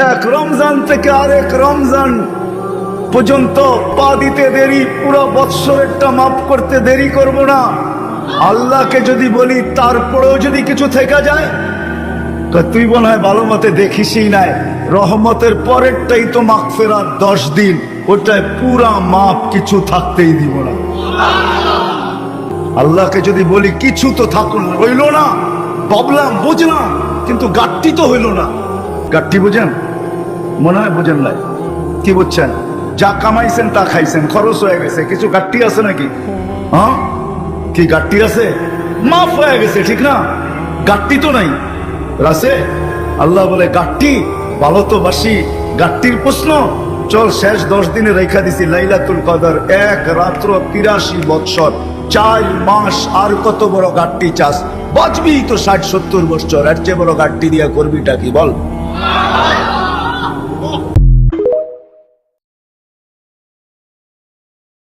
এক রমজান থেকে আরেক রমজান পর্যন্ত পা দিতে দেরি, পুরো বৎসরেরটা মাফ করতে দেরি করব না। আল্লাহকে যদি বলি তারপরেও যদি কিছু থেকে যায়, তো তুই মনে হয় ভালো মতে দেখিসই নাই, রহমতের পরেরটাই তো মাগফিরাত 10 দিন, ওটায় পুরা মাপ, কিছু থাকতেই দিব না। আল্লাহকে যদি বলি কিছু তো থাকুন, হইল না, ভাবলাম বুঝলাম, কিন্তু গাট্টি তো হইল না। গাট্টি বুঝেন? মনে হয় বুঝেন নাই। কি বুঝছেন? যা কামাইছেন তা খাইছেন, খরচ হয়ে গেছে, কিছু গাট্টি আছে নাকি? হ্যাঁ, কি গাট্টি আছে? মাফ হয়ে গেছে, ঠিক না? গাট্টি তো নাই, আছে। আল্লাহ বলে গাট্টি, ভালো তো বাসি, গাট্টির প্রশ্ন চল শেষ 10 দিনে রেখা দিছি লাইলাতুল কদর, এক রাত্র 83 বৎসর, 4 মাস, আর কত বড় গাট্টি চাস? বাঁচবি তো 60-70 বৎসর, এর চেয়ে বড় গাট্টি দিয়া করবিটা কি বল?